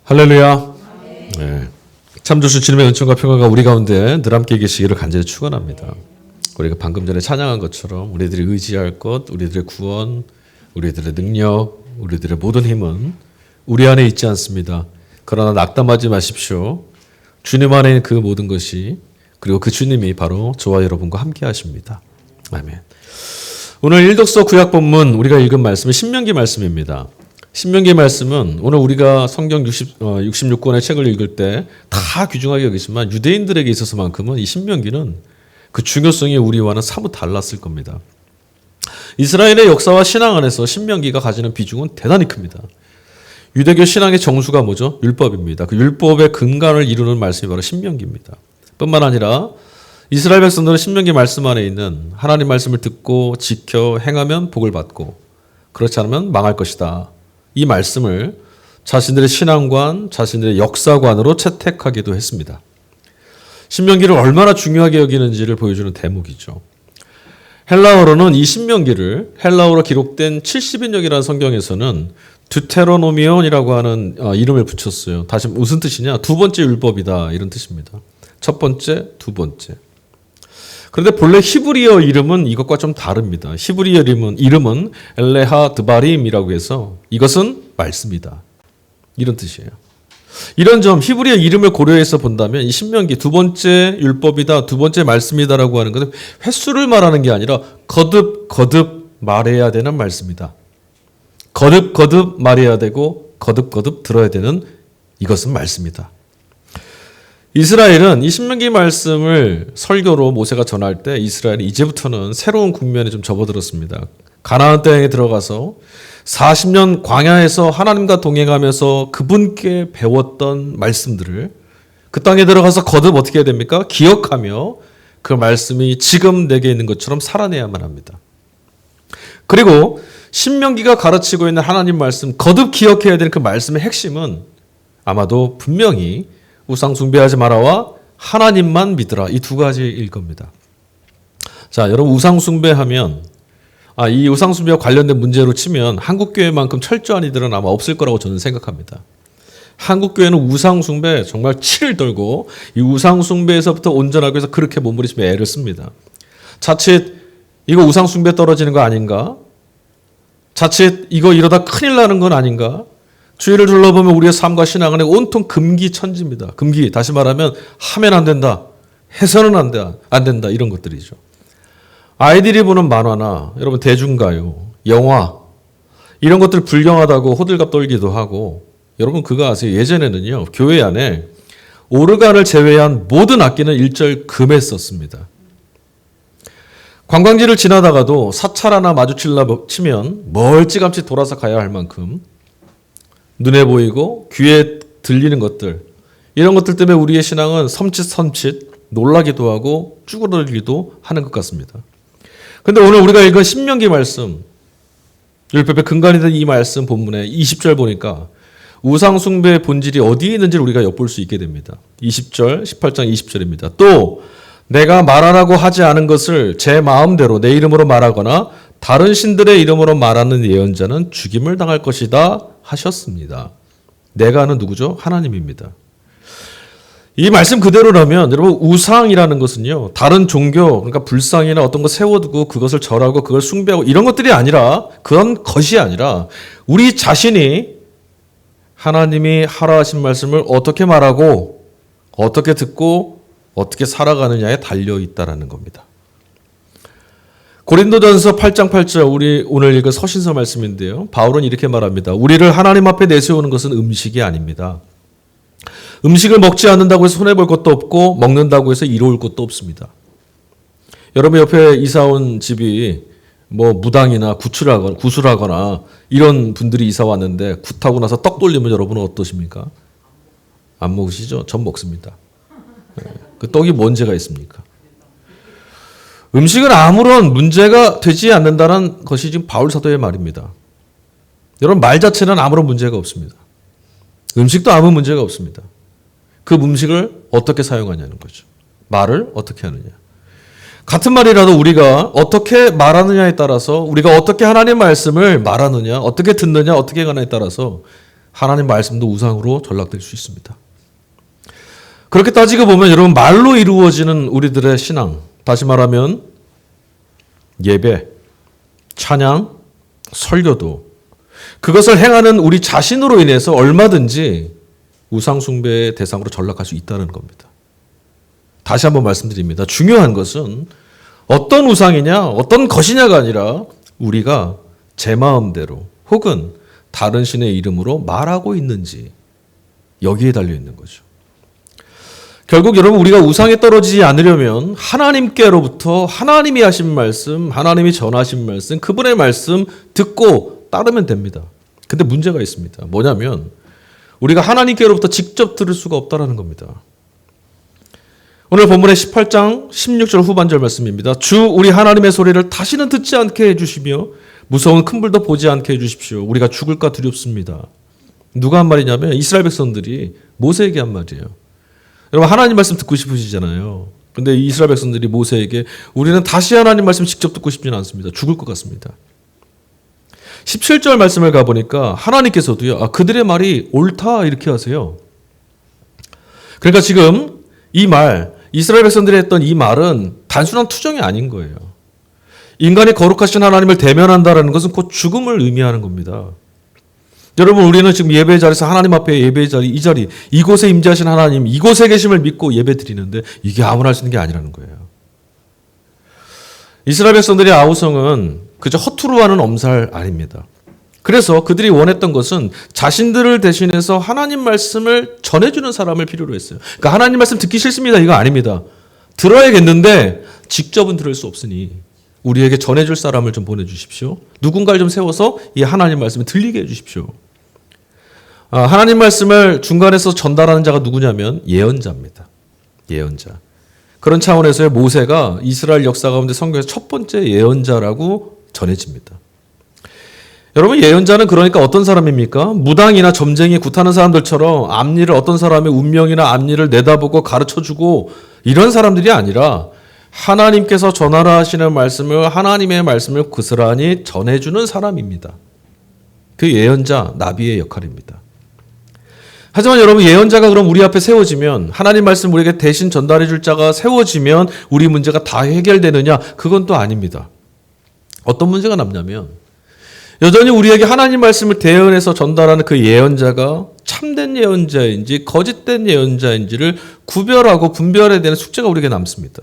할렐루야. 네. 참 좋으신 주님의 은총과 평화가 우리 가운데 늘 함께 계시기를 간절히 축원합니다. 우리가 방금 전에 찬양한 것처럼 우리들이 의지할 것, 우리들의 구원, 우리들의 능력, 우리들의 모든 힘은 우리 안에 있지 않습니다. 그러나 낙담하지 마십시오. 주님 안에 있는 그 모든 것이, 그리고 그 주님이 바로 저와 여러분과 함께 하십니다. 아멘. 오늘 일독서 구약 본문 우리가 읽은 말씀은 신명기 말씀입니다. 신명기 말씀은 오늘 우리가 성경 66권의 책을 읽을 때 다 귀중하게 여기지만 유대인들에게 있어서만큼은 이 신명기는 그 중요성이 우리와는 사뭇 달랐을 겁니다. 이스라엘의 역사와 신앙 안에서 신명기가 가지는 비중은 대단히 큽니다. 유대교 신앙의 정수가 뭐죠? 율법입니다. 그 율법의 근간을 이루는 말씀이 바로 신명기입니다. 뿐만 아니라 이스라엘 백성들은 신명기 말씀 안에 있는 하나님 말씀을 듣고 지켜 행하면 복을 받고 그렇지 않으면 망할 것이다. 이 말씀을 자신들의 신앙관, 자신들의 역사관으로 채택하기도 했습니다. 신명기를 얼마나 중요하게 여기는지를 보여주는 대목이죠. 헬라어로는 이 신명기를 헬라어로 기록된 70인역이라는 성경에서는 듀테로노미온이라고 하는 이름을 붙였어요. 다시 무슨 뜻이냐? 두 번째 율법이다, 이런 뜻입니다. 첫 번째, 두 번째. 그런데 본래 히브리어 이름은 이것과 좀 다릅니다. 히브리어 이름은 엘레하 드바림이라고 해서 이것은 말씀이다, 이런 뜻이에요. 이런 점, 히브리어 이름을 고려해서 본다면 이 신명기 두 번째 율법이다, 두 번째 말씀이다라고 하는 것은 횟수를 말하는 게 아니라 거듭 말해야 되는 말씀이다. 거듭 말해야 되고 거듭 들어야 되는 이것은 말씀이다. 이스라엘은 이 신명기 말씀을 설교로 모세가 전할 때 이스라엘이 이제부터는 새로운 국면에 좀 접어들었습니다. 가나안 땅에 들어가서 40년 광야에서 하나님과 동행하면서 그분께 배웠던 말씀들을 그 땅에 들어가서 거듭 어떻게 해야 됩니까? 기억하며 그 말씀이 지금 내게 있는 것처럼 살아내야만 합니다. 그리고 신명기가 가르치고 있는 하나님 말씀, 거듭 기억해야 되는 그 말씀의 핵심은 아마도 분명히 우상 숭배하지 마라와 하나님만 믿으라, 이 두 가지일 겁니다. 자, 여러분, 우상 숭배하면 이 우상 숭배와 관련된 문제로 치면 한국 교회만큼 철저한 이들은 아마 없을 거라고 저는 생각합니다. 한국 교회는 우상 숭배 정말 치를 떨고 이 우상 숭배에서부터 온전하기 위해서 그렇게 몸부림치며 애를 씁니다. 자칫 이거 우상 숭배 떨어지는 거 아닌가? 자칫 이거 이러다 큰일 나는 건 아닌가? 주위를 둘러보면 우리의 삶과 신앙 안에 온통 금기천지입니다. 금기, 다시 말하면 하면 안 된다, 해서는 안 된다, 이런 것들이죠. 아이들이 보는 만화나 여러분 대중가요, 영화 이런 것들 불경하다고 호들갑 떨기도 하고, 여러분 그거 아세요? 예전에는요, 교회 안에 오르간을 제외한 모든 악기는 일절 금했었습니다. 관광지를 지나다가도 사찰 하나 마주치려 치면 멀찌감치 돌아서 가야 할 만큼 눈에 보이고 귀에 들리는 것들, 이런 것들 때문에 우리의 신앙은 섬찟 놀라기도 하고 쭈그러들기도 하는 것 같습니다. 그런데 오늘 우리가 읽은 신명기 말씀, 율법의 근간이 된 이 말씀 본문의 20절 보니까 우상 숭배의 본질이 어디에 있는지를 우리가 엿볼 수 있게 됩니다. 20절, 18장 20절입니다. 또 내가 말하라고 하지 않은 것을 제 마음대로 내 이름으로 말하거나 다른 신들의 이름으로 말하는 예언자는 죽임을 당할 것이다 하셨습니다. 내가는 누구죠? 하나님입니다. 이 말씀 그대로라면 여러분, 우상이라는 것은요, 다른 종교, 그러니까 불상이나 어떤 거 세워두고 그것을 절하고 그걸 숭배하고 이런 것들이 아니라, 그런 것이 아니라 우리 자신이 하나님이 하라 하신 말씀을 어떻게 말하고 어떻게 듣고 어떻게 살아가느냐에 달려있다라는 겁니다. 고린도전서 8장 8절, 우리 오늘 읽은 서신서 말씀인데요, 바울은 이렇게 말합니다. 우리를 하나님 앞에 내세우는 것은 음식이 아닙니다. 음식을 먹지 않는다고 해서 손해볼 것도 없고 먹는다고 해서 이로울 것도 없습니다. 여러분 옆에 이사온 집이 뭐 무당이나 구술하거나 이런 분들이 이사 왔는데 굿하고 나서 떡 돌리면 여러분은 어떠십니까? 안 먹으시죠? 전 먹습니다. 그 떡이 뭔 죄가 있습니까? 음식은 아무런 문제가 되지 않는다는 것이 지금 바울 사도의 말입니다. 여러분, 말 자체는 아무런 문제가 없습니다. 음식도 아무 문제가 없습니다. 그 음식을 어떻게 사용하냐는 거죠. 말을 어떻게 하느냐. 같은 말이라도 우리가 어떻게 말하느냐에 따라서, 우리가 어떻게 하나님 말씀을 말하느냐, 어떻게 듣느냐, 어떻게 가느냐에 따라서 하나님 말씀도 우상으로 전락될 수 있습니다. 그렇게 따지고 보면 여러분 말로 이루어지는 우리들의 신앙, 다시 말하면 예배, 찬양, 설교도 그것을 행하는 우리 자신으로 인해서 얼마든지 우상 숭배의 대상으로 전락할 수 있다는 겁니다. 다시 한번 말씀드립니다. 중요한 것은 어떤 우상이냐, 어떤 것이냐가 아니라 우리가 제 마음대로 혹은 다른 신의 이름으로 말하고 있는지 여기에 달려 있는 거죠. 결국 여러분 우리가 우상에 떨어지지 않으려면 하나님께로부터 하나님이 하신 말씀, 하나님이 전하신 말씀, 그분의 말씀 듣고 따르면 됩니다. 근데 문제가 있습니다. 뭐냐면 우리가 하나님께로부터 직접 들을 수가 없다는 겁니다. 오늘 본문의 18장 16절 후반절 말씀입니다. 주 우리 하나님의 소리를 다시는 듣지 않게 해주시며 무서운 큰 불도 보지 않게 해주십시오. 우리가 죽을까 두렵습니다. 누가 한 말이냐면 이스라엘 백성들이 모세에게 한 말이에요. 여러분 하나님 말씀 듣고 싶으시잖아요. 그런데 이스라엘 백성들이 모세에게 우리는 다시 하나님 말씀 직접 듣고 싶지는 않습니다. 죽을 것 같습니다. 17절 말씀을 가보니까 하나님께서도요. 그들의 말이 옳다 이렇게 하세요. 그러니까 지금 이 말, 이스라엘 백성들이 했던 이 말은 단순한 투정이 아닌 거예요. 인간이 거룩하신 하나님을 대면한다는 것은 곧 죽음을 의미하는 겁니다. 여러분 우리는 지금 예배의 자리에서 하나님 앞에 예배의 자리, 이 자리, 이곳에 임재하신 하나님, 이곳에 계심을 믿고 예배 드리는데 이게 아무나 할 수 있는 게 아니라는 거예요. 이스라엘 백성들의 아우성은 그저 허투루 하는 엄살 아닙니다. 그래서 그들이 원했던 것은 자신들을 대신해서 하나님 말씀을 전해주는 사람을 필요로 했어요. 그러니까 하나님 말씀 듣기 싫습니다. 이거 아닙니다. 들어야겠는데 직접은 들을 수 없으니 우리에게 전해줄 사람을 좀 보내주십시오. 누군가를 좀 세워서 이 하나님 말씀을 들리게 해주십시오. 하나님 말씀을 중간에서 전달하는 자가 누구냐면 예언자입니다. 예언자. 그런 차원에서 모세가 이스라엘 역사 가운데 성경에서 첫 번째 예언자라고 전해집니다. 여러분 예언자는 그러니까 어떤 사람입니까? 무당이나 점쟁이 굿하는 사람들처럼 앞일을 어떤 사람의 운명이나 앞일을 내다보고 가르쳐주고 이런 사람들이 아니라 하나님께서 전하라 하시는 말씀을 하나님의 말씀을 고스란히 전해주는 사람입니다. 그 예언자, 나비의 역할입니다. 하지만 여러분 예언자가 그럼 우리 앞에 세워지면 하나님 말씀 우리에게 대신 전달해 줄 자가 세워지면 우리 문제가 다 해결되느냐? 그건 또 아닙니다. 어떤 문제가 남냐면 여전히 우리에게 하나님 말씀을 대언해서 전달하는 그 예언자가 참된 예언자인지 거짓된 예언자인지를 구별하고 분별해야 되는 숙제가 우리에게 남습니다.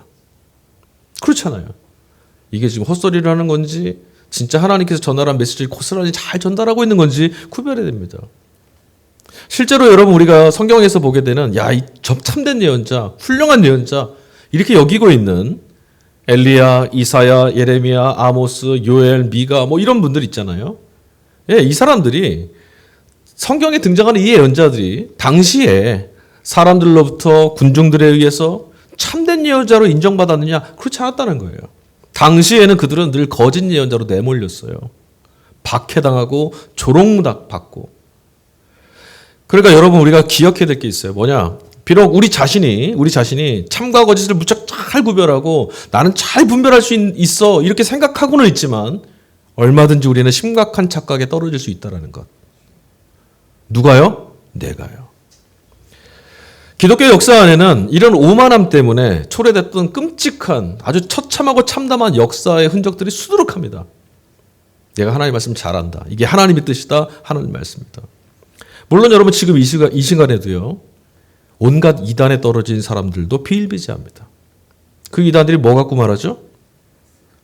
그렇잖아요. 이게 지금 헛소리를 하는 건지 진짜 하나님께서 전달한 메시지를 고스란히 잘 전달하고 있는 건지 구별해야 됩니다. 실제로 여러분 우리가 성경에서 보게 되는 이 참된 예언자, 훌륭한 예언자 이렇게 여기고 있는 엘리야, 이사야, 예레미야, 아모스, 요엘, 미가 이런 분들 있잖아요. 예, 이 사람들이 성경에 등장하는 이 예언자들이 당시에 사람들로부터 군중들에 의해서 참된 예언자로 인정받았느냐? 그렇지 않았다는 거예요. 당시에는 그들은 늘 거짓 예언자로 내몰렸어요. 박해당하고 조롱받고. 그러니까 여러분 우리가 기억해야 될 게 있어요. 뭐냐? 비록 우리 자신이 참과 거짓을 무척 잘 구별하고 나는 잘 분별할 수 있어 이렇게 생각하고는 있지만 얼마든지 우리는 심각한 착각에 떨어질 수 있다는 것. 누가요? 내가요. 기독교 역사 안에는 이런 오만함 때문에 초래됐던 끔찍한 아주 처참하고 참담한 역사의 흔적들이 수두룩합니다. 내가 하나님 말씀 잘한다. 이게 하나님의 뜻이다. 하나님 말씀이다. 물론 여러분 지금 이 시간에도요. 온갖 이단에 떨어진 사람들도 비일비재합니다. 그 이단들이 뭐 갖고 말하죠?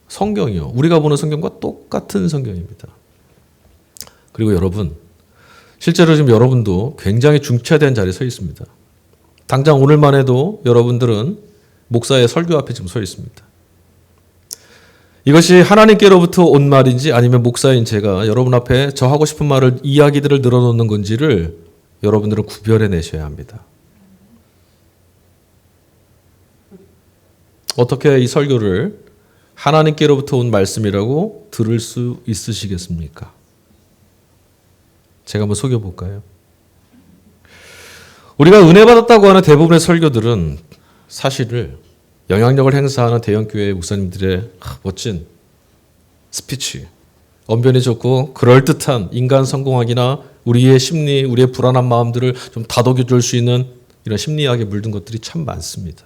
성경이요. 우리가 보는 성경과 똑같은 성경입니다. 그리고 여러분, 실제로 지금 여러분도 굉장히 중차대한 자리에 서 있습니다. 당장 오늘만 해도 여러분들은 목사의 설교 앞에 지금 서 있습니다. 이것이 하나님께로부터 온 말인지 아니면 목사인 제가 여러분 앞에 저 하고 싶은 말을 이야기들을 늘어놓는 건지를 여러분들은 구별해내셔야 합니다. 어떻게 이 설교를 하나님께로부터 온 말씀이라고 들을 수 있으시겠습니까? 제가 한번 속여볼까요? 우리가 은혜 받았다고 하는 대부분의 설교들은 사실을 영향력을 행사하는 대형교회 목사님들의 멋진 스피치, 언변이 좋고 그럴듯한 인간 성공학이나 우리의 심리, 우리의 불안한 마음들을 좀 다독여 줄 수 있는 이런 심리학에 물든 것들이 참 많습니다.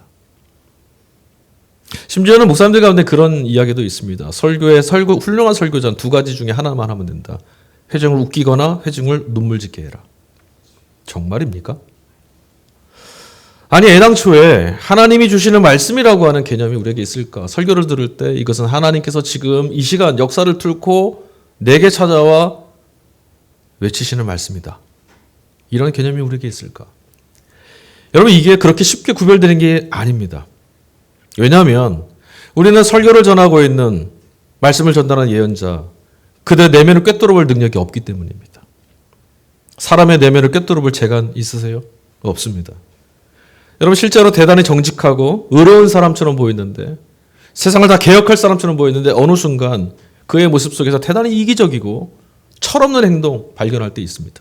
심지어는 목사님들 가운데 그런 이야기도 있습니다. 훌륭한 설교자는 두 가지 중에 하나만 하면 된다. 회중을 웃기거나 회중을 눈물 짓게 해라. 정말입니까? 아니, 애당초에 하나님이 주시는 말씀이라고 하는 개념이 우리에게 있을까? 설교를 들을 때 이것은 하나님께서 지금 이 시간 역사를 뚫고 내게 찾아와 외치시는 말씀이다. 이런 개념이 우리에게 있을까? 여러분, 이게 그렇게 쉽게 구별되는 게 아닙니다. 왜냐하면 우리는 설교를 전하고 있는 말씀을 전달하는 예언자, 그들의 내면을 꿰뚫어볼 능력이 없기 때문입니다. 사람의 내면을 꿰뚫어볼 재간 있으세요? 없습니다. 여러분, 실제로 대단히 정직하고 의로운 사람처럼 보이는데, 세상을 다 개혁할 사람처럼 보이는데 어느 순간 그의 모습 속에서 대단히 이기적이고 철없는 행동 발견할 때 있습니다.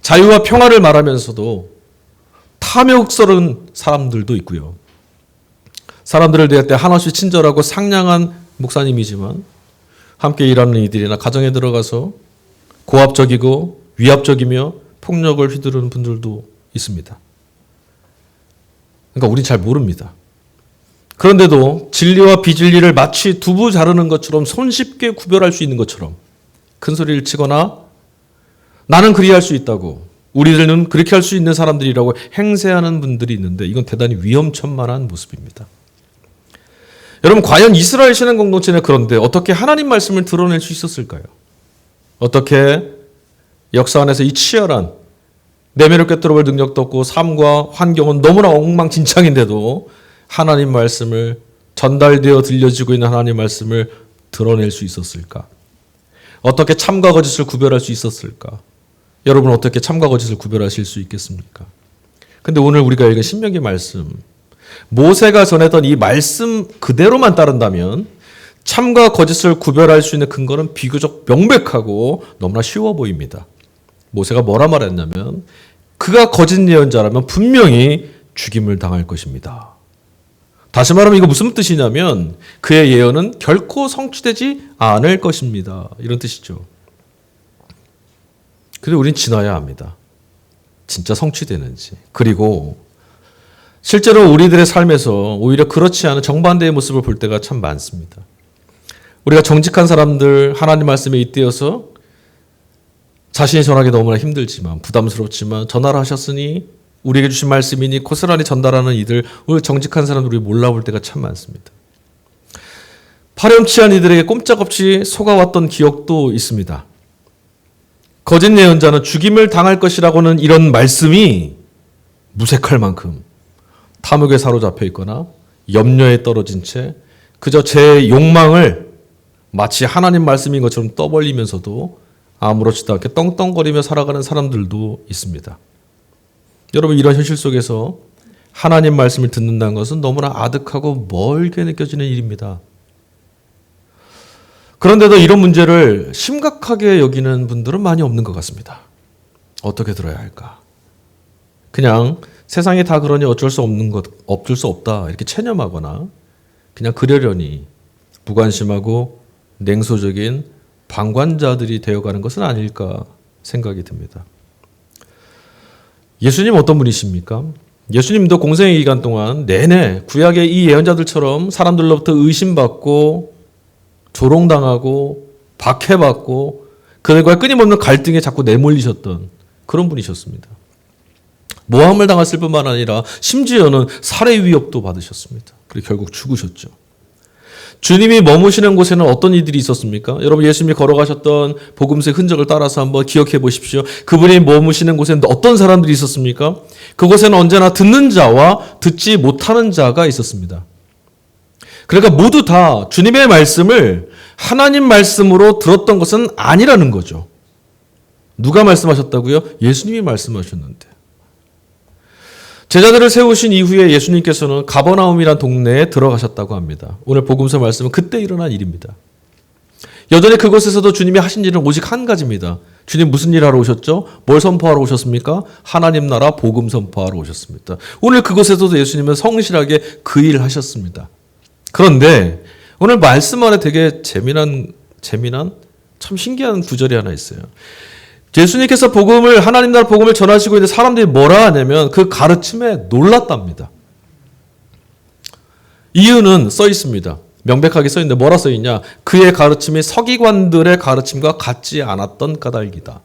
자유와 평화를 말하면서도 탐욕스러운 사람들도 있고요. 사람들을 대할 때 한없이 친절하고 상냥한 목사님이지만 함께 일하는 이들이나 가정에 들어가서 고압적이고 위압적이며 폭력을 휘두르는 분들도 있습니다. 그러니까 우린 잘 모릅니다. 그런데도 진리와 비진리를 마치 두부 자르는 것처럼 손쉽게 구별할 수 있는 것처럼 큰 소리를 치거나 나는 그리할 수 있다고, 우리들은 그렇게 할 수 있는 사람들이라고 행세하는 분들이 있는데 이건 대단히 위험천만한 모습입니다. 여러분, 과연 이스라엘 신앙 공동체는 그런데 어떻게 하나님 말씀을 드러낼 수 있었을까요? 어떻게 역사 안에서 이 치열한 내면을 꿰뚫어볼 능력도 없고 삶과 환경은 너무나 엉망진창인데도 하나님 말씀을, 전달되어 들려지고 있는 하나님 말씀을 드러낼 수 있었을까? 어떻게 참과 거짓을 구별할 수 있었을까? 여러분, 어떻게 참과 거짓을 구별하실 수 있겠습니까? 근데 오늘 우리가 읽은 신명기 말씀, 모세가 전했던 이 말씀 그대로만 따른다면 참과 거짓을 구별할 수 있는 근거는 비교적 명백하고 너무나 쉬워 보입니다. 모세가 뭐라 말했냐면 그가 거짓 예언자라면 분명히 죽임을 당할 것입니다. 다시 말하면 이거 무슨 뜻이냐면 그의 예언은 결코 성취되지 않을 것입니다. 이런 뜻이죠. 근데 우린 지나야 합니다. 진짜 성취되는지. 그리고 실제로 우리들의 삶에서 오히려 그렇지 않은 정반대의 모습을 볼 때가 참 많습니다. 우리가 정직한 사람들, 하나님 말씀에 잇대어서 자신이 전하기 너무나 힘들지만 부담스럽지만 전하라 하셨으니 우리에게 주신 말씀이니 고스란히 전달하는 이들, 오늘 정직한 사람들 우리 몰라볼 때가 참 많습니다. 파렴치한 이들에게 꼼짝없이 속아왔던 기억도 있습니다. 거짓 예언자는 죽임을 당할 것이라고는 이런 말씀이 무색할 만큼 탐욕에 사로잡혀 있거나 염려에 떨어진 채 그저 제 욕망을 마치 하나님 말씀인 것처럼 떠벌리면서도 아무렇지도 않게 떵떵거리며 살아가는 사람들도 있습니다. 여러분, 이런 현실 속에서 하나님 말씀을 듣는다는 것은 너무나 아득하고 멀게 느껴지는 일입니다. 그런데도 이런 문제를 심각하게 여기는 분들은 많이 없는 것 같습니다. 어떻게 들어야 할까? 그냥 세상이 다 그러니 어쩔 수 없다 이렇게 체념하거나 그냥 그러려니 무관심하고 냉소적인 방관자들이 되어가는 것은 아닐까 생각이 듭니다. 예수님 어떤 분이십니까? 예수님도 공생의 기간 동안 내내 구약의 이 예언자들처럼 사람들로부터 의심받고 조롱당하고 박해받고 그들과의 끊임없는 갈등에 자꾸 내몰리셨던 그런 분이셨습니다. 모함을 당했을 뿐만 아니라 심지어는 살해 위협도 받으셨습니다. 그리고 결국 죽으셨죠. 주님이 머무시는 곳에는 어떤 이들이 있었습니까? 여러분, 예수님이 걸어가셨던 복음서의 흔적을 따라서 한번 기억해 보십시오. 그분이 머무시는 곳에는 어떤 사람들이 있었습니까? 그곳에는 언제나 듣는 자와 듣지 못하는 자가 있었습니다. 그러니까 모두 다 주님의 말씀을 하나님 말씀으로 들었던 것은 아니라는 거죠. 누가 말씀하셨다고요? 예수님이 말씀하셨는데. 제자들을 세우신 이후에 예수님께서는 가버나움이란 동네에 들어가셨다고 합니다. 오늘 복음서 말씀은 그때 일어난 일입니다. 여전히 그곳에서도 주님이 하신 일은 오직 한 가지입니다. 주님 무슨 일 하러 오셨죠? 뭘 선포하러 오셨습니까? 하나님 나라 복음 선포하러 오셨습니다. 오늘 그곳에서도 예수님은 성실하게 그 일을 하셨습니다. 그런데 오늘 말씀 안에 되게 재미난 참 신기한 구절이 하나 있어요. 예수님께서 하나님 나라 복음을 전하시고 있는 사람들이 뭐라 하냐면 그 가르침에 놀랐답니다. 이유는 써 있습니다. 명백하게 써 있는데 뭐라 써 있냐? 그의 가르침이 서기관들의 가르침과 같지 않았던 까닭이다.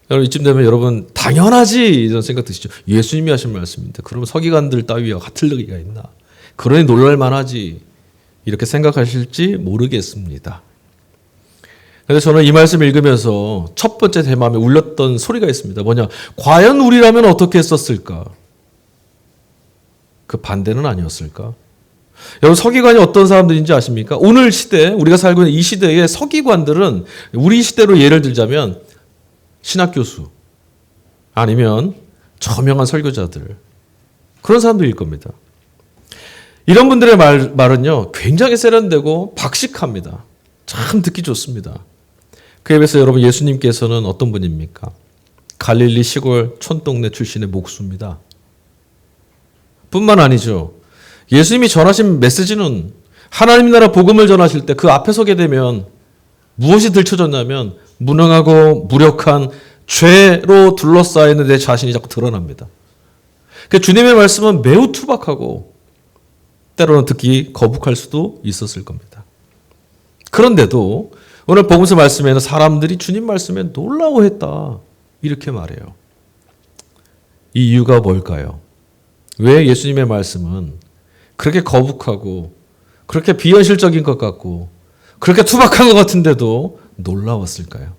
여러분 이쯤 되면 여러분 당연하지 이런 생각 드시죠. 예수님이 하신 말씀인데 그러면 서기관들 따위와 같을 리가 있나? 그러니 놀랄만하지 이렇게 생각하실지 모르겠습니다. 그래서 저는 이 말씀 읽으면서 첫 번째 제 마음에 울렸던 소리가 있습니다. 뭐냐? 과연 우리라면 어떻게 했었을까? 그 반대는 아니었을까? 여러분 서기관이 어떤 사람들인지 아십니까? 오늘 시대 우리가 살고 있는 이 시대의 서기관들은 우리 시대로 예를 들자면 신학교수 아니면 저명한 설교자들 그런 사람들일 겁니다. 이런 분들의 말은요 굉장히 세련되고 박식합니다. 참 듣기 좋습니다. 그에 비해서 여러분 예수님께서는 어떤 분입니까? 갈릴리 시골 촌동네 출신의 목수입니다. 뿐만 아니죠. 예수님이 전하신 메시지는 하나님 나라 복음을 전하실 때 그 앞에 서게 되면 무엇이 들춰졌냐면 무능하고 무력한 죄로 둘러싸이는 내 자신이 자꾸 드러납니다. 그러니까 주님의 말씀은 매우 투박하고 때로는 듣기 거북할 수도 있었을 겁니다. 그런데도 오늘 복음서 말씀에는 사람들이 주님 말씀에 놀라워했다 이렇게 말해요. 이 이유가 뭘까요? 왜 예수님의 말씀은 그렇게 거북하고 그렇게 비현실적인 것 같고 그렇게 투박한 것 같은데도 놀라웠을까요?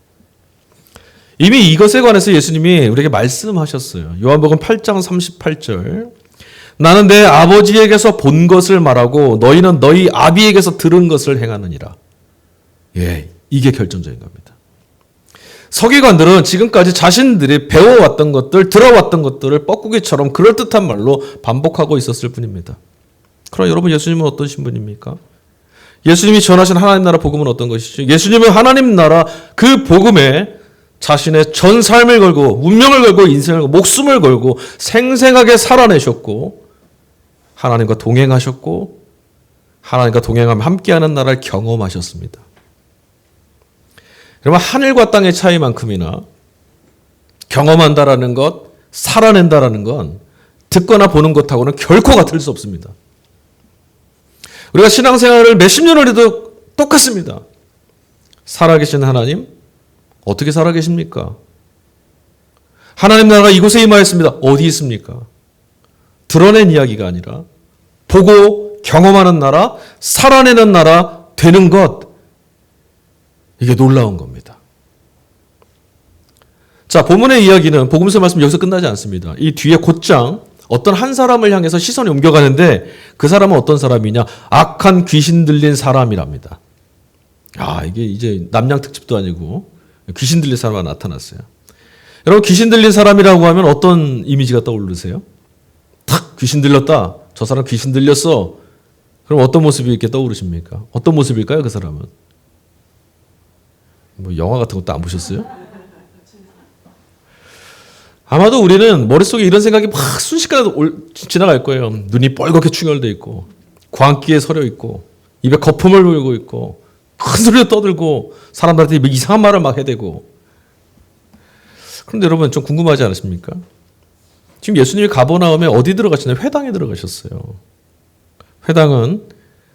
이미 이것에 관해서 예수님이 우리에게 말씀하셨어요. 요한복음 8장 38절 나는 내 아버지에게서 본 것을 말하고 너희는 너희 아비에게서 들은 것을 행하느니라. 예, 이게 결정적인 겁니다. 서기관들은 지금까지 자신들이 배워왔던 것들, 들어왔던 것들을 뻐꾸기처럼 그럴듯한 말로 반복하고 있었을 뿐입니다. 그럼 여러분 예수님은 어떠신 분입니까? 예수님이 전하신 하나님 나라 복음은 어떤 것이죠? 예수님은 하나님 나라 그 복음에 자신의 전 삶을 걸고 운명을 걸고 인생을 걸고 목숨을 걸고 생생하게 살아내셨고 하나님과 동행하셨고 하나님과 동행하며 함께하는 나라를 경험하셨습니다. 그러면 하늘과 땅의 차이만큼이나 경험한다라는 것, 살아낸다라는 건 듣거나 보는 것하고는 결코 같을 수 없습니다. 우리가 신앙생활을 몇십 년을 해도 똑같습니다. 살아계신 하나님, 어떻게 살아계십니까? 하나님 나라가 이곳에 임하였습니다. 어디 있습니까? 드러낸 이야기가 아니라 보고 경험하는 나라, 살아내는 나라 되는 것, 이게 놀라운 겁니다. 자, 본문의 이야기는 복음서 말씀 여기서 끝나지 않습니다. 이 뒤에 곧장 어떤 한 사람을 향해서 시선이 옮겨가는데 그 사람은 어떤 사람이냐? 악한 귀신 들린 사람이랍니다. 아, 이게 이제 남양 특집도 아니고 귀신 들린 사람이 나타났어요. 여러분 귀신 들린 사람이라고 하면 어떤 이미지가 떠오르세요? 탁 귀신 들렸다. 저 사람 귀신 들렸어. 그럼 어떤 모습이 이렇게 떠오르십니까? 어떤 모습일까요, 그 사람은? 뭐 영화 같은 것도 안 보셨어요? 아마도 우리는 머릿속에 이런 생각이 막 순식간에 지나갈 거예요. 눈이 뻘겋게 충혈되어 있고 광기에 서려 있고 입에 거품을 불고 있고 큰 소리로 떠들고 사람들한테 이상한 말을 막 해대고. 그런데 여러분 좀 궁금하지 않으십니까? 지금 예수님이 가버나움에 어디 들어가시나요? 회당에 들어가셨어요. 회당은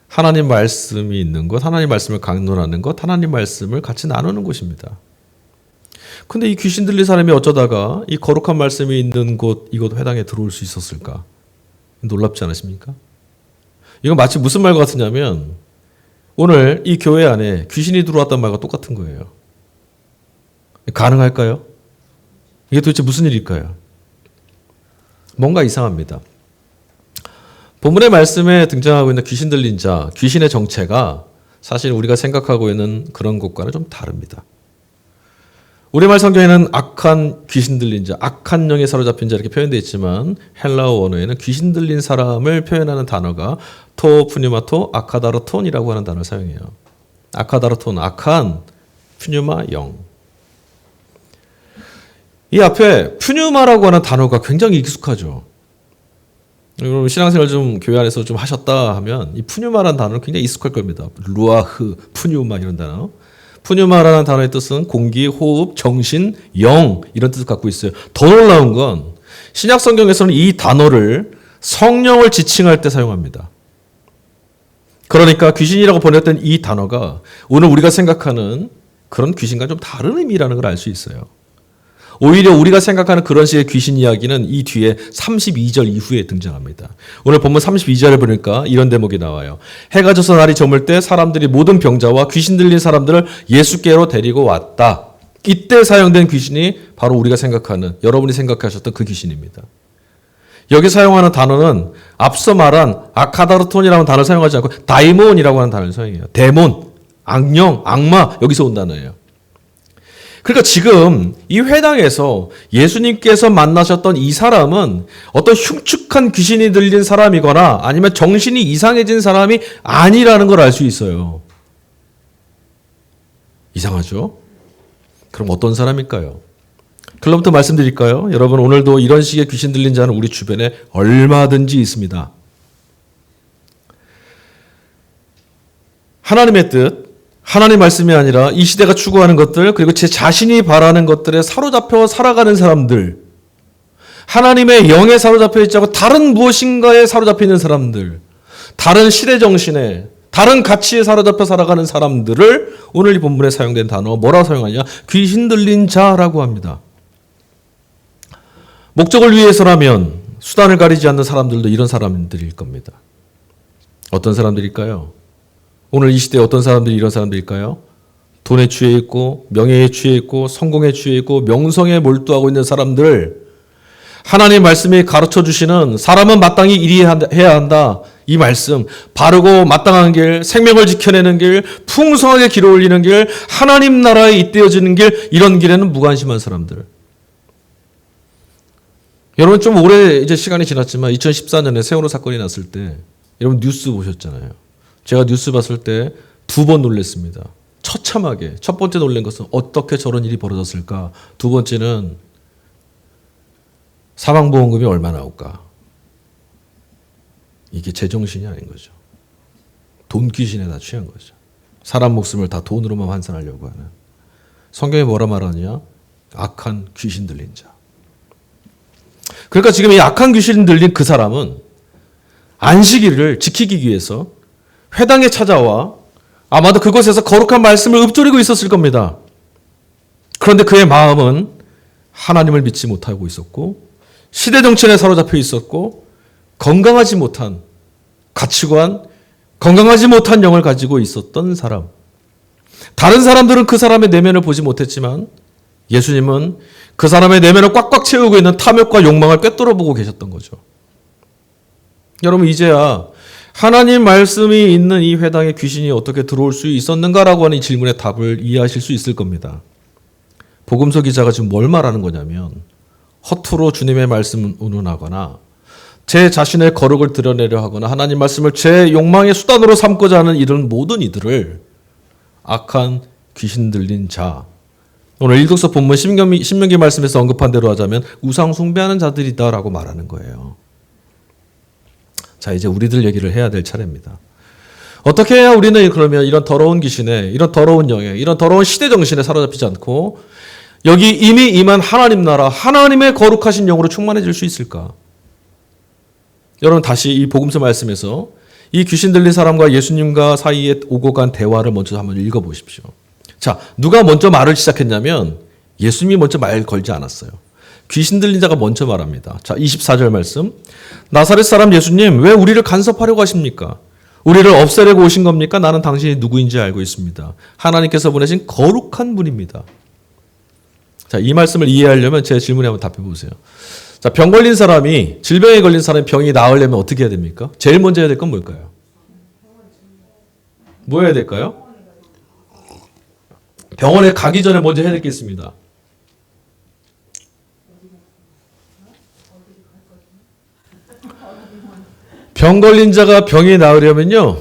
하나님 말씀이 있는 것, 하나님 말씀을 강론하는 것, 하나님 말씀을 같이 나누는 곳입니다. 근데 이 귀신 들린 사람이 어쩌다가 이 거룩한 말씀이 있는 곳, 이곳 회당에 들어올 수 있었을까? 놀랍지 않으십니까? 이건 마치 무슨 말 같으냐면 오늘 이 교회 안에 귀신이 들어왔단 말과 똑같은 거예요. 가능할까요? 이게 도대체 무슨 일일까요? 뭔가 이상합니다. 본문의 말씀에 등장하고 있는 귀신 들린 자, 귀신의 정체가 사실 우리가 생각하고 있는 그런 것과는 좀 다릅니다. 우리말 성경에는 악한 귀신 들린 자, 악한 영에 사로잡힌 자 이렇게 표현되어 있지만 헬라어 원어에는 귀신 들린 사람을 표현하는 단어가 토푸뉴마토 아카다르톤이라고 하는 단어를 사용해요. 아카다르톤, 악한 푸뉴마 영. 이 앞에 푸뉴마라고 하는 단어가 굉장히 익숙하죠. 여러분 신앙생활 좀 교회 안에서 좀 하셨다 하면 이 푸뉴마라는 단어는 굉장히 익숙할 겁니다. 루아흐, 푸뉴마 이런 단어. 푸뉴마라는 단어의 뜻은 공기, 호흡, 정신, 영 이런 뜻을 갖고 있어요. 더 놀라운 건 신약 성경에서는 이 단어를 성령을 지칭할 때 사용합니다. 그러니까 귀신이라고 번역된 이 단어가 오늘 우리가 생각하는 그런 귀신과 좀 다른 의미라는 걸 알 수 있어요. 오히려 우리가 생각하는 그런 식의 귀신 이야기는 이 뒤에 32절 이후에 등장합니다. 오늘 본문 32절을 보니까 이런 대목이 나와요. 해가 져서 날이 저물 때 사람들이 모든 병자와 귀신 들린 사람들을 예수께로 데리고 왔다. 이때 사용된 귀신이 바로 우리가 생각하는, 여러분이 생각하셨던 그 귀신입니다. 여기 사용하는 단어는 앞서 말한 아카다르톤이라는 단어를 사용하지 않고 다이몬이라고 하는 단어를 사용해요. 데몬, 악령, 악마 여기서 온 단어예요. 그러니까 지금 이 회당에서 예수님께서 만나셨던 이 사람은 어떤 흉측한 귀신이 들린 사람이거나 아니면 정신이 이상해진 사람이 아니라는 걸 알 수 있어요. 이상하죠? 그럼 어떤 사람일까요? 그럼부터 말씀드릴까요? 여러분 오늘도 이런 식의 귀신 들린 자는 우리 주변에 얼마든지 있습니다. 하나님의 뜻, 하나님 말씀이 아니라 이 시대가 추구하는 것들, 그리고 제 자신이 바라는 것들에 사로잡혀 살아가는 사람들, 하나님의 영에 사로잡혀 있지 않고 다른 무엇인가에 사로잡혀 있는 사람들, 다른 시대 정신에, 다른 가치에 사로잡혀 살아가는 사람들을 오늘 이 본문에 사용된 단어 뭐라고 사용하냐? 귀신 들린 자라고 합니다. 목적을 위해서라면 수단을 가리지 않는 사람들도 이런 사람들일 겁니다. 어떤 사람들일까요? 오늘 이 시대에 어떤 사람들이 이런 사람들일까요? 돈에 취해 있고 명예에 취해 있고 성공에 취해 있고 명성에 몰두하고 있는 사람들, 하나님의 말씀이 가르쳐 주시는 사람은 마땅히 일해야 한다. 이 말씀, 바르고 마땅한 길, 생명을 지켜내는 길, 풍성하게 길어 올리는 길, 하나님 나라에 잇대어지는 길, 이런 길에는 무관심한 사람들. 여러분 좀 오래 이제 시간이 지났지만 2014년에 세월호 사건이 났을 때 여러분 뉴스 보셨잖아요. 제가 뉴스 봤을 때 2번 놀랐습니다. 처참하게. 첫 번째 놀란 것은 어떻게 저런 일이 벌어졌을까. 두 번째는 사망보험금이 얼마 나올까. 이게 제정신이 아닌 거죠. 돈 귀신에 다 취한 거죠. 사람 목숨을 다 돈으로만 환산하려고 하는. 성경이 뭐라 말하냐? 악한 귀신 들린 자. 그러니까 지금 이 악한 귀신 들린 그 사람은 안식일을 지키기 위해서 회당에 찾아와 아마도 그곳에서 거룩한 말씀을 읊조리고 있었을 겁니다. 그런데 그의 마음은 하나님을 믿지 못하고 있었고 시대 정신에 사로잡혀 있었고 건강하지 못한 가치관, 건강하지 못한 영을 가지고 있었던 사람. 다른 사람들은 그 사람의 내면을 보지 못했지만 예수님은 그 사람의 내면을 꽉꽉 채우고 있는 탐욕과 욕망을 꿰뚫어 보고 계셨던 거죠. 여러분 이제야 하나님 말씀이 있는 이 회당에 귀신이 어떻게 들어올 수 있었는가라고 하는 이 질문의 답을 이해하실 수 있을 겁니다. 복음서 기자가 지금 뭘 말하는 거냐면 허투루 주님의 말씀을 운운하거나 제 자신의 거룩을 드러내려 하거나 하나님 말씀을 제 욕망의 수단으로 삼고자 하는 이런 모든 이들을 악한 귀신 들린 자, 오늘 일독서 본문 신명기 말씀에서 언급한 대로 하자면 우상 숭배하는 자들이다라고 말하는 거예요. 자, 이제 우리들 얘기를 해야 될 차례입니다. 어떻게 해야 우리는 그러면 이런 더러운 귀신에, 이런 더러운 영에, 이런 더러운 시대 정신에 사로잡히지 않고 여기 이미 임한 하나님 나라, 하나님의 거룩하신 영으로 충만해질 수 있을까? 여러분 다시 이 복음서 말씀에서 이 귀신 들린 사람과 예수님과 사이에 오고 간 대화를 먼저 한번 읽어보십시오. 자, 누가 먼저 말을 시작했냐면 예수님이 먼저 말 걸지 않았어요. 귀신 들린 자가 먼저 말합니다. 자, 24절 말씀. 나사렛 사람 예수님, 왜 우리를 간섭하려고 하십니까? 우리를 없애려고 오신 겁니까? 나는 당신이 누구인지 알고 있습니다. 하나님께서 보내신 거룩한 분입니다. 자, 이 말씀을 이해하려면 제 질문에 한번 답해 보세요. 자, 병 걸린 사람이, 질병에 걸린 사람이 병이 나으려면 어떻게 해야 됩니까? 제일 먼저 해야 될 건 뭘까요? 뭐 해야 될까요? 병원에 가기 전에 먼저 해야 될 게 있습니다. 병 걸린 자가 병이 나으려면요,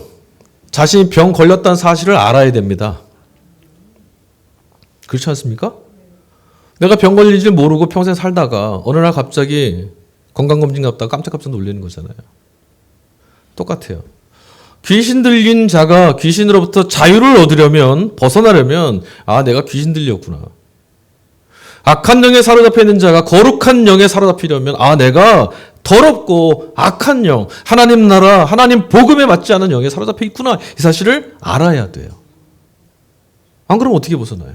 자신이 병 걸렸다는 사실을 알아야 됩니다. 그렇지 않습니까? 내가 병 걸린 줄 모르고 평생 살다가 어느 날 갑자기 건강검진 갔다가 깜짝깜짝 놀라는 거잖아요. 똑같아요. 귀신 들린 자가 귀신으로부터 자유를 얻으려면, 벗어나려면, 아, 내가 귀신 들렸구나. 악한 영에 사로잡혀 있는 자가 거룩한 영에 사로잡히려면, 아, 내가 더럽고 악한 영, 하나님 나라, 하나님 복음에 맞지 않은 영에 사로잡혀 있구나. 이 사실을 알아야 돼요. 안 그러면 어떻게 벗어나요?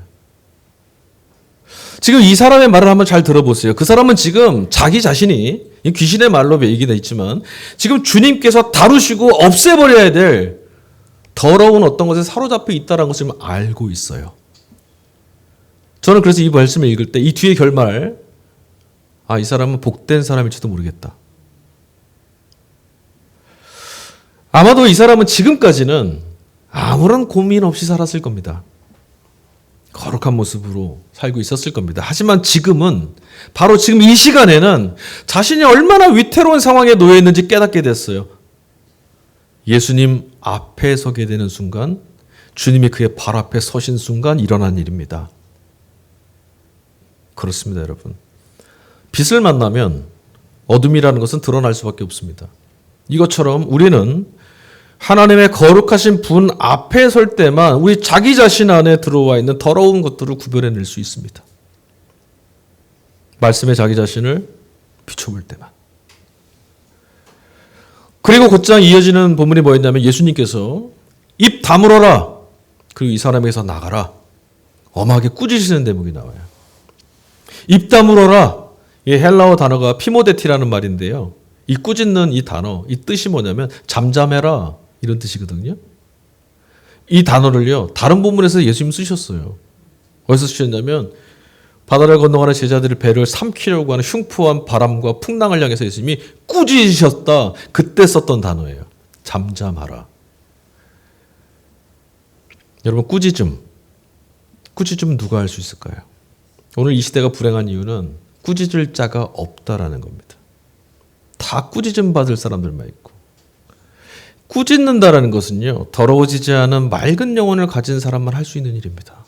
지금 이 사람의 말을 한번 잘 들어보세요. 그 사람은 지금 자기 자신이, 귀신의 말로 얘기되어 있지만, 지금 주님께서 다루시고 없애버려야 될 더러운 어떤 것에 사로잡혀 있다는 것을 알고 있어요. 저는 그래서 이 말씀을 읽을 때 이 뒤에 결말, 아, 이 사람은 복된 사람일지도 모르겠다. 아마도 이 사람은 지금까지는 아무런 고민 없이 살았을 겁니다. 거룩한 모습으로 살고 있었을 겁니다. 하지만 지금은, 바로 지금 이 시간에는 자신이 얼마나 위태로운 상황에 놓여 있는지 깨닫게 됐어요. 예수님 앞에 서게 되는 순간, 주님이 그의 발 앞에 서신 순간 일어난 일입니다. 그렇습니다, 여러분. 빛을 만나면 어둠이라는 것은 드러날 수밖에 없습니다. 이것처럼 우리는 하나님의 거룩하신 분 앞에 설 때만 우리 자기 자신 안에 들어와 있는 더러운 것들을 구별해낼 수 있습니다. 말씀에 자기 자신을 비춰볼 때만. 그리고 곧장 이어지는 본문이 뭐였냐면 예수님께서 입 다물어라. 그리고 이 사람에게서 나가라. 엄하게 꾸짖으시는 대목이 나와요. 입 다물어라. 이 헬라어 단어가 피모데티라는 말인데요. 이 꾸짖는 이 단어, 이 뜻이 뭐냐면 잠잠해라. 이런 뜻이거든요. 이 단어를요, 다른 본문에서 예수님 쓰셨어요. 어디서 쓰셨냐면, 바다를 건너가는 제자들의 배를 삼키려고 하는 흉포한 바람과 풍랑을 향해서 예수님이 꾸짖으셨다. 그때 썼던 단어예요. 잠잠하라. 여러분, 꾸짖음 누가 할 수 있을까요? 오늘 이 시대가 불행한 이유는 꾸짖을 자가 없다라는 겁니다. 다 꾸짖음 받을 사람들만 있고. 꾸짖는다라는 것은요, 더러워지지 않은 맑은 영혼을 가진 사람만 할 수 있는 일입니다.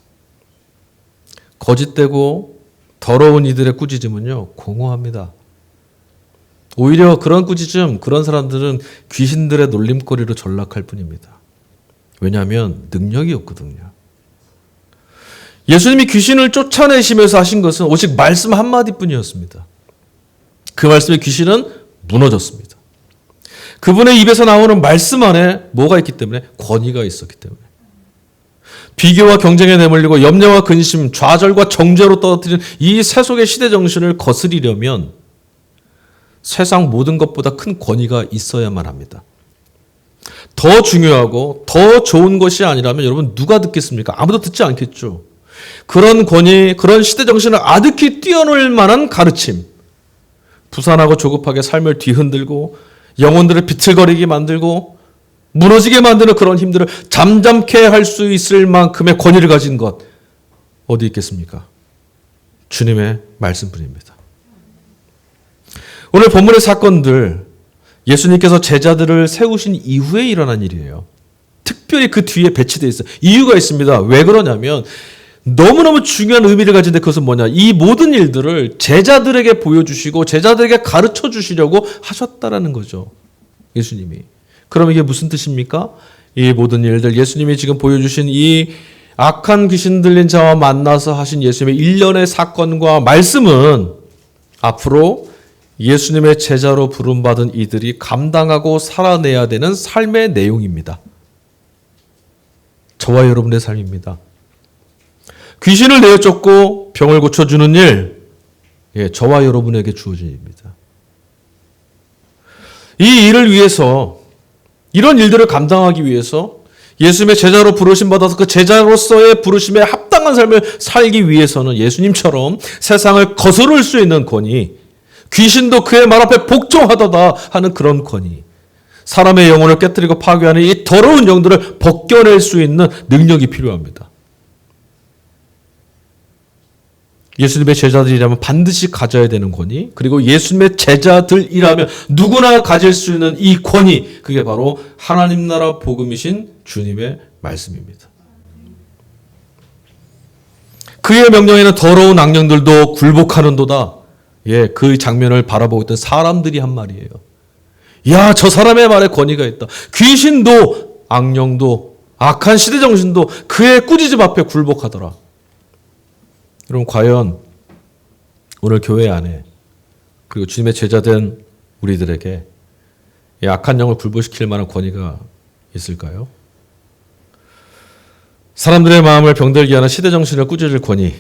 거짓되고 더러운 이들의 꾸짖음은요, 공허합니다. 오히려 그런 꾸짖음, 그런 사람들은 귀신들의 놀림거리로 전락할 뿐입니다. 왜냐하면 능력이 없거든요. 예수님이 귀신을 쫓아내시면서 하신 것은 오직 말씀 한마디뿐이었습니다. 그 말씀에 귀신은 무너졌습니다. 그분의 입에서 나오는 말씀 안에 뭐가 있기 때문에? 권위가 있었기 때문에. 비교와 경쟁에 내몰리고 염려와 근심, 좌절과 정죄로 떨어뜨리는 이 세속의 시대 정신을 거스리려면 세상 모든 것보다 큰 권위가 있어야만 합니다. 더 중요하고 더 좋은 것이 아니라면 여러분 누가 듣겠습니까? 아무도 듣지 않겠죠. 그런 권위, 그런 시대 정신을 아득히 뛰어넘을 만한 가르침, 부산하고 조급하게 삶을 뒤흔들고 영혼들을 비틀거리게 만들고 무너지게 만드는 그런 힘들을 잠잠케 할 수 있을 만큼의 권위를 가진 것 어디 있겠습니까? 주님의 말씀뿐입니다. 오늘 본문의 사건들, 예수님께서 제자들을 세우신 이후에 일어난 일이에요. 특별히 그 뒤에 배치되어 있어요. 이유가 있습니다. 왜 그러냐면 너무너무 중요한 의미를 가진데 그것은 뭐냐? 이 모든 일들을 제자들에게 보여주시고 제자들에게 가르쳐 주시려고 하셨다라는 거죠. 예수님이. 그럼 이게 무슨 뜻입니까? 이 모든 일들, 예수님이 지금 보여주신 이 악한 귀신 들린 자와 만나서 하신 예수님의 일련의 사건과 말씀은 앞으로 예수님의 제자로 부름받은 이들이 감당하고 살아내야 되는 삶의 내용입니다. 저와 여러분의 삶입니다. 귀신을 내쫓고 병을 고쳐주는 일, 저와 여러분에게 주어진 일입니다. 이 일을 위해서, 이런 일들을 감당하기 위해서 예수님의 제자로 부르심 받아서 그 제자로서의 부르심에 합당한 삶을 살기 위해서는 예수님처럼 세상을 거스를 수 있는 권위, 귀신도 그의 말 앞에 복종하도다 하는 그런 권위, 사람의 영혼을 깨뜨리고 파괴하는 이 더러운 영들을 벗겨낼 수 있는 능력이 필요합니다. 예수님의 제자들이라면 반드시 가져야 되는 권위, 그리고 예수님의 제자들이라면 누구나 가질 수 있는 이 권위, 그게 바로 하나님 나라 복음이신 주님의 말씀입니다. 그의 명령에는 더러운 악령들도 굴복하는도다. 그 장면을 바라보고 있던 사람들이 한 말이에요. 야, 저 사람의 말에 권위가 있다. 귀신도 악령도 악한 시대 정신도 그의 꾸짖음 앞에 굴복하더라. 여러분, 과연 오늘 교회 안에 그리고 주님의 제자된 우리들에게 이 악한 영을 굴복시킬 만한 권위가 있을까요? 사람들의 마음을 병들게 하는 시대 정신을 꾸짖을 권위,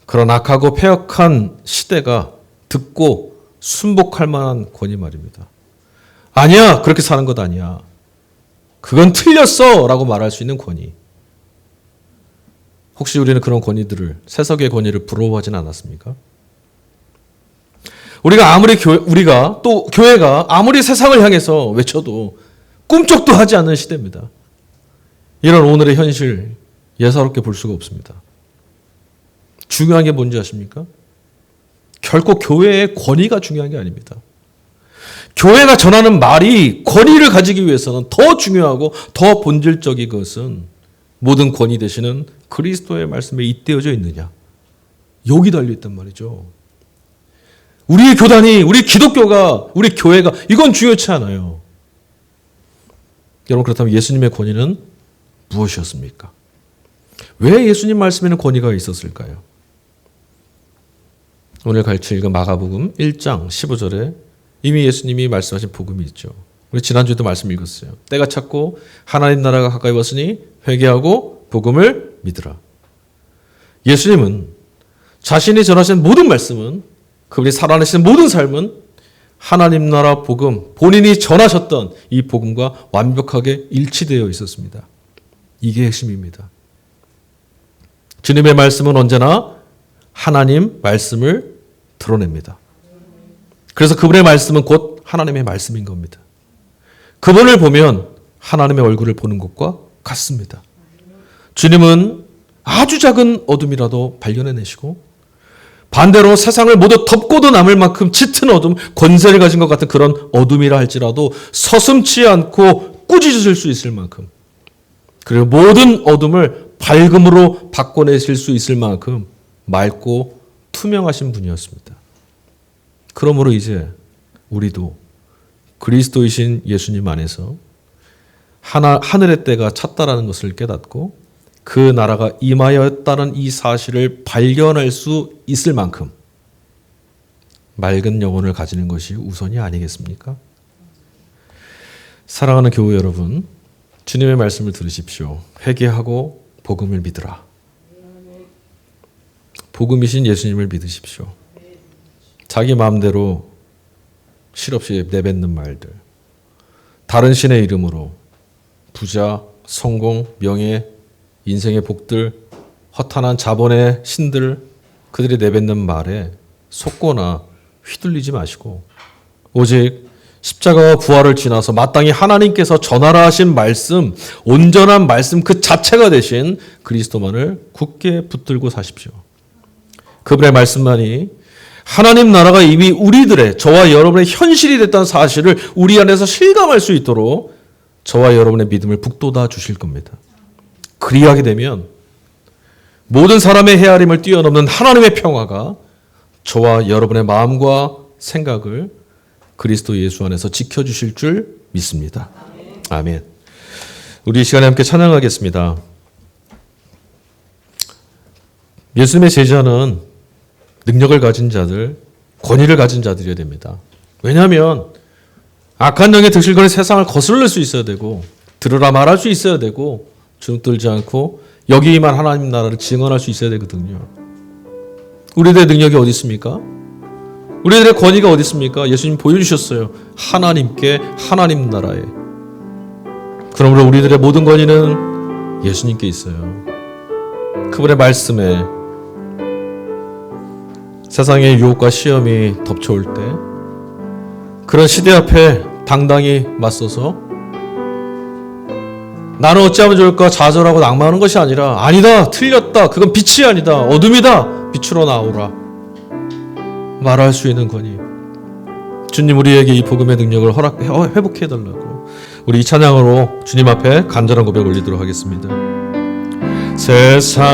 그런 악하고 패역한 시대가 듣고 순복할 만한 권위 말입니다. 아니야, 그렇게 사는 것 아니야. 그건 틀렸어 라고 말할 수 있는 권위. 혹시 우리는 그런 권위들을, 세속의 권위를 부러워하진 않았습니까? 우리가 또 교회가 아무리 세상을 향해서 외쳐도 꿈쩍도 하지 않는 시대입니다. 이런 오늘의 현실 예사롭게 볼 수가 없습니다. 중요한 게 뭔지 아십니까? 결코 교회의 권위가 중요한 게 아닙니다. 교회가 전하는 말이 권위를 가지기 위해서는 더 중요하고 더 본질적인 것은 모든 권위 되시는 그리스도의 말씀에 잇대어져 있느냐. 여기 달려있단 말이죠. 우리의 교단이, 우리 기독교가, 우리 교회가 이건 중요치 않아요. 여러분, 그렇다면 예수님의 권위는 무엇이었습니까? 왜 예수님 말씀에는 권위가 있었을까요? 오늘 같이 읽은 마가복음 1장 15절에 이미 예수님이 말씀하신 복음이 있죠. 우리 지난주에도 말씀 읽었어요. 때가 찼고 하나님 나라가 가까이 왔으니 회개하고 복음을 믿으라. 예수님은 자신이 전하신 모든 말씀은, 그분이 살아내신 모든 삶은 하나님 나라 복음, 본인이 전하셨던 이 복음과 완벽하게 일치되어 있었습니다. 이게 핵심입니다. 주님의 말씀은 언제나 하나님 말씀을 드러냅니다. 그래서 그분의 말씀은 곧 하나님의 말씀인 겁니다. 그분을 보면 하나님의 얼굴을 보는 것과 같습니다. 주님은 아주 작은 어둠이라도 발견해내시고 반대로 세상을 모두 덮고도 남을 만큼 짙은 어둠, 권세를 가진 것 같은 그런 어둠이라 할지라도 서슴지 않고 꾸짖으실 수 있을 만큼, 그리고 모든 어둠을 밝음으로 바꿔내실 수 있을 만큼 맑고 투명하신 분이었습니다. 그러므로 이제 우리도 그리스도이신 예수님 안에서 하늘의 때가 찼다라는 것을 깨닫고 그 나라가 임하였다는 이 사실을 발견할 수 있을 만큼 맑은 영혼을 가지는 것이 우선이 아니겠습니까? 사랑하는 교회 여러분, 주님의 말씀을 들으십시오. 회개하고 복음을 믿으라. 복음이신 예수님을 믿으십시오. 자기 마음대로 실없이 내뱉는 말들, 다른 신의 이름으로 부자, 성공, 명예, 인생의 복들, 허탄한 자본의 신들, 그들이 내뱉는 말에 속거나 휘둘리지 마시고 오직 십자가와 부활을 지나서 마땅히 하나님께서 전하라 하신 말씀, 온전한 말씀 그 자체가 되신 그리스도만을 굳게 붙들고 사십시오. 그분의 말씀만이 하나님 나라가 이미 우리들의, 저와 여러분의 현실이 됐다는 사실을 우리 안에서 실감할 수 있도록 저와 여러분의 믿음을 북돋아 주실 겁니다. 그리하게 되면 모든 사람의 헤아림을 뛰어넘는 하나님의 평화가 저와 여러분의 마음과 생각을 그리스도 예수 안에서 지켜주실 줄 믿습니다. 아멘. 우리 이 시간에 함께 찬양하겠습니다. 예수님의 제자는 능력을 가진 자들, 권위를 가진 자들이어야 됩니다. 왜냐하면 악한 영의 득실거리 세상을 거슬릴 수 있어야 되고 들으라 말할 수 있어야 되고 주눅들지 않고 여기 임한 하나님 나라를 증언할 수 있어야 되거든요. 우리들의 능력이 어디 있습니까? 우리들의 권위가 어디 있습니까? 예수님 보여주셨어요. 하나님께, 하나님 나라에. 그러므로 우리들의 모든 권위는 예수님께 있어요. 그분의 말씀에 세상의 유혹과 시험이 덮쳐올 때 그런 시대 앞에 당당히 맞서서 나는 어찌하면 좋을까 좌절하고 낭만하는 것이 아니라 아니다, 틀렸다, 그건 빛이 아니다, 어둠이다, 빛으로 나오라 말할 수 있는 권위. 주님 우리에게 이 복음의 능력을 회복해달라고 우리 이 찬양으로 주님 앞에 간절한 고백 올리도록 하겠습니다. 세상